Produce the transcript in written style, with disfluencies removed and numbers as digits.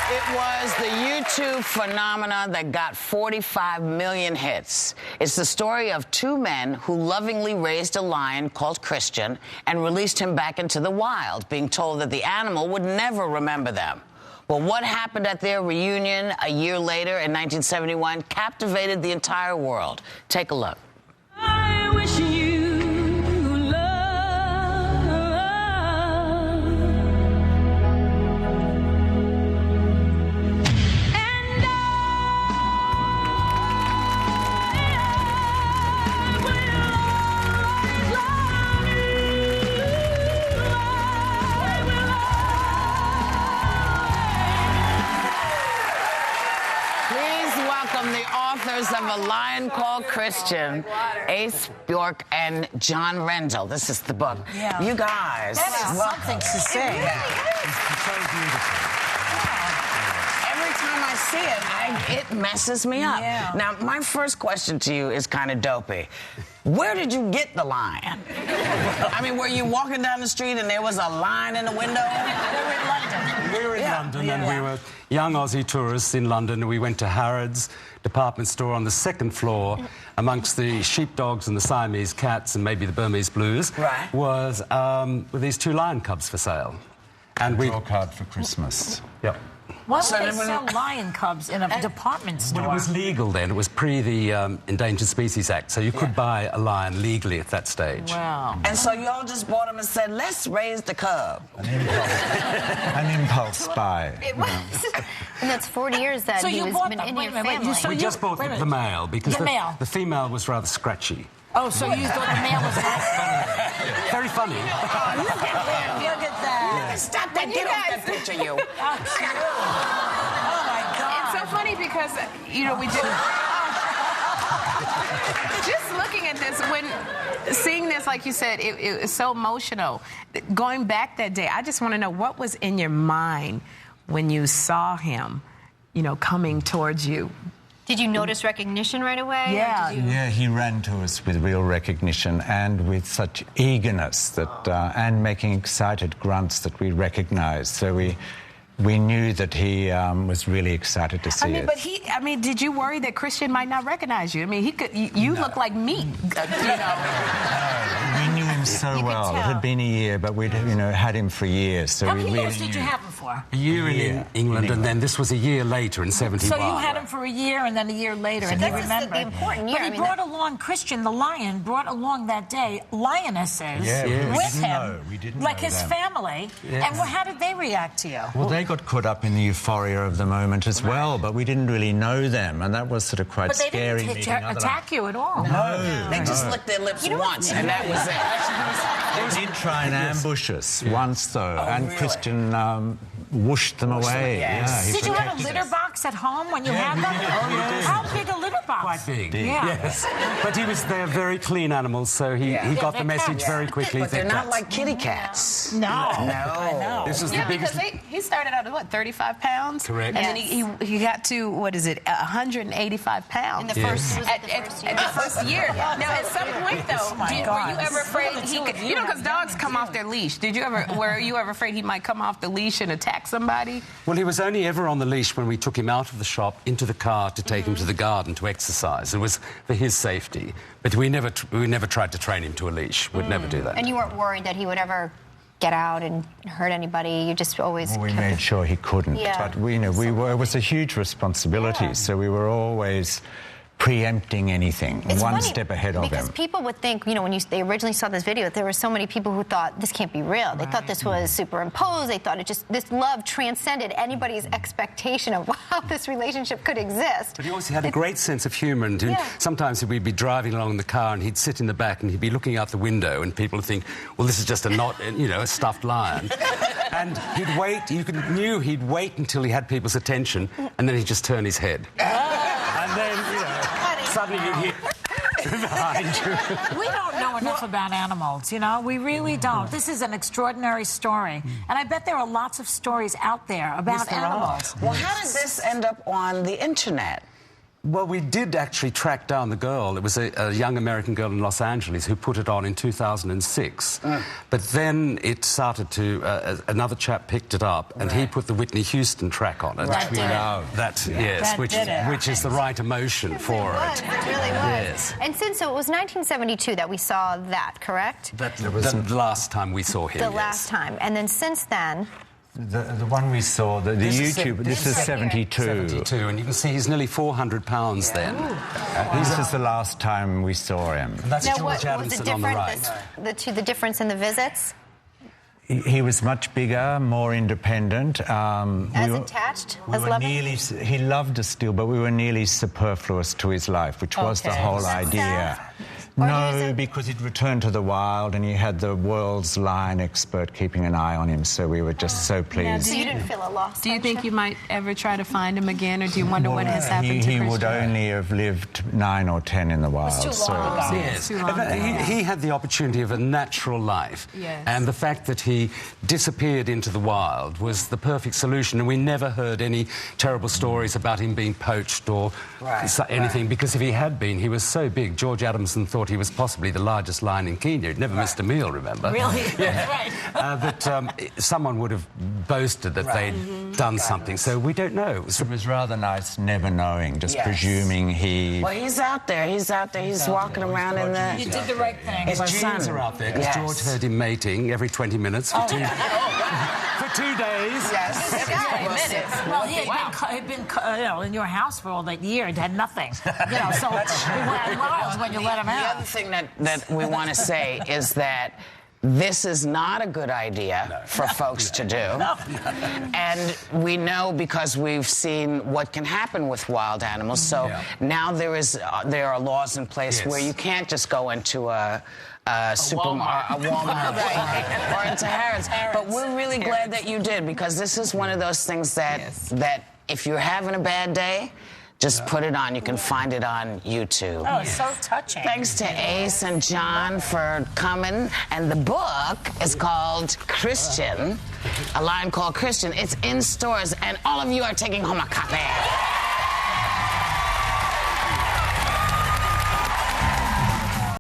It was the YouTube phenomenon that got 45 million hits. It's the story of two men who lovingly raised a lion called Christian and released him back into the wild, being told that the animal would never remember them. Well, what happened at their reunion a year later in 1971 captivated the entire world. Take a look. I wish you of A Lion Called Christian, Ace Bjork and John Rendell. This is the book. Yeah. You guys. That is something to say. It really is. It's so beautiful. Every time I see it, it messes me up. Yeah. Now, my first question to you is kind of dopey. Where did you get the lion? I mean, were you walking down the street and there was a lion in the window? We were in London. We were in London, and we were young Aussie tourists in London. We went to Harrods department store on the second floor, amongst the sheepdogs and the Siamese cats and maybe the Burmese blues, was with these two lion cubs for sale. And we draw card for Christmas. Yep. Why would they sell lion cubs in a department store? Well, it was legal then. It was pre the Endangered Species Act, so you could buy a lion legally at that stage. Wow. And so y'all just bought them and said, let's raise the cub. An impulse buy. It was. And that's 40 years that So he you was bought been them. in Wait your a minute, family. so We just bought the male because the female was rather scratchy. Oh, so you thought the male was Very funny. Look at that. Stop that. Get off that picture, you. Oh, my God. It's so funny because, you know, we did... Just looking at this, when seeing this, like you said, it was so emotional. Going back that day, I just want to know what was in your mind when you saw him, you know, coming towards you. Did you notice recognition right away? Yeah. Yeah, he ran to us with real recognition and with such eagerness that, and making excited grunts that we recognized. So we knew that he was really excited to see us. But did you worry that Christian might not recognize you? I mean, he could. You look like meat, you know. We knew him so well. It had been a year, but we'd had him for years. So How we many really years did you have him for? A year in England, and then this was a year later in 71. So you had him for a year and then a year later, and you remember. The important year. But he brought along, Christian, the lion, brought along that day lionesses with him. We didn't like know his them. family. And how did they react to you? Well, they got caught up in the euphoria of the moment as well, but we didn't really know them, and that was sort of quite But they scary. didn't attack you at all. No. They just licked their lips once, and that was it. They did try and ambush us once, though, and really? Christian whooshed them away. Yes. Did you have a litter box at home when you had them? How big a litter box? Quite big. Yeah. Yes. But they're very clean animals, so he got the message very quickly. But they're not like kitty cats. No. I know. This is the biggest. Because he started out at what, 35 pounds? Correct. And then he got to, what is it, 185 pounds. In the first, At the first year. Now, at some point, though, were you ever afraid he could, you know, because dogs come off their leash. Were you ever afraid he might come off the leash and attack somebody? Well, he was only ever on the leash when we took him out of the shop into the car to take him to the garden to exercise. It was for his safety. But we never tried to train him to a leash. We'd never do that. And you weren't worried that he would ever get out and hurt anybody? You just always... Well, we made sure he couldn't. Yeah. But it was a huge responsibility, so we were always preempting anything, It's one funny step ahead of him. Because people would think, you know, when they originally saw this video, there were so many people who thought this can't be real. They thought this was superimposed. They thought this love transcended anybody's expectation of how this relationship could exist. But he also had a great sense of humour. And sometimes we'd be driving along in the car and he'd sit in the back and he'd be looking out the window and people would think, well, this is just a stuffed lion. And he'd wait. You knew he'd wait until he had people's attention and then he'd just turn his head. And then, suddenly you hear behind you. We don't know enough about animals, you know? We really don't. This is an extraordinary story. And I bet there are lots of stories out there about animals. Well, how did this end up on the internet? Well, we did actually track down the girl. It was a young American girl in Los Angeles who put it on in 2006. But then it started to... another chap picked it up, and he put the Whitney Houston track on it. That Which we love. Which is the right emotion for it. It really was. Yes. And since so it was 1972 that we saw that, correct? That was the last time we saw him. The last time. And then since then... The one we saw, the YouTube, this is 72. 72, and you can see he's nearly 400 pounds then. This is the last time we saw him. And that's Now, George what was Adamson it on the different? right. The difference in the visits? He was much bigger, more independent. Attached? We were nearly, he loved us still, but we were nearly superfluous to his life, which was the whole idea. No, because he'd returned to the wild and he had the world's lion expert keeping an eye on him, so we were just so pleased. So you didn't feel a loss? Do you think you might ever try to find him again, or do you wonder what has happened to He Christian? would only have lived 9 or 10 in the wild. It was too long ago. Yes. Too long ago. He had the opportunity of a natural life. Yes. And the fact that he disappeared into the wild was the perfect solution. And we never heard any terrible stories about him being poached or anything, because if he had been, he was so big. George Adamson thought he was possibly the largest lion in Kenya. He'd never missed a meal, remember? Really? Yeah. That someone would have boasted that they'd done something. So we don't know. It was rather nice never knowing, just presuming he... Well, he's out there. He's out there. He's walking around in the... You did the right thing. His My genes son. are out there, because Yes. George heard him mating every 20 minutes for 2 days. Yes. Well, he'd been in your house for all that year and had nothing. So he went wild when you let him The out. other thing that we want to say is that this is not a good idea for folks to do. And we know because we've seen what can happen with wild animals. So now there are laws in place where you can't just go into a supermarket, a Walmart, or into Harrods. But we're really glad that you did, because this is one of those things that if you're having a bad day, just put it on. You can find it on YouTube. Oh, it's so touching. Thanks to Ace and John for coming. And the book is called Christian, A Lion Called Christian. It's in stores, and all of you are taking home a copy.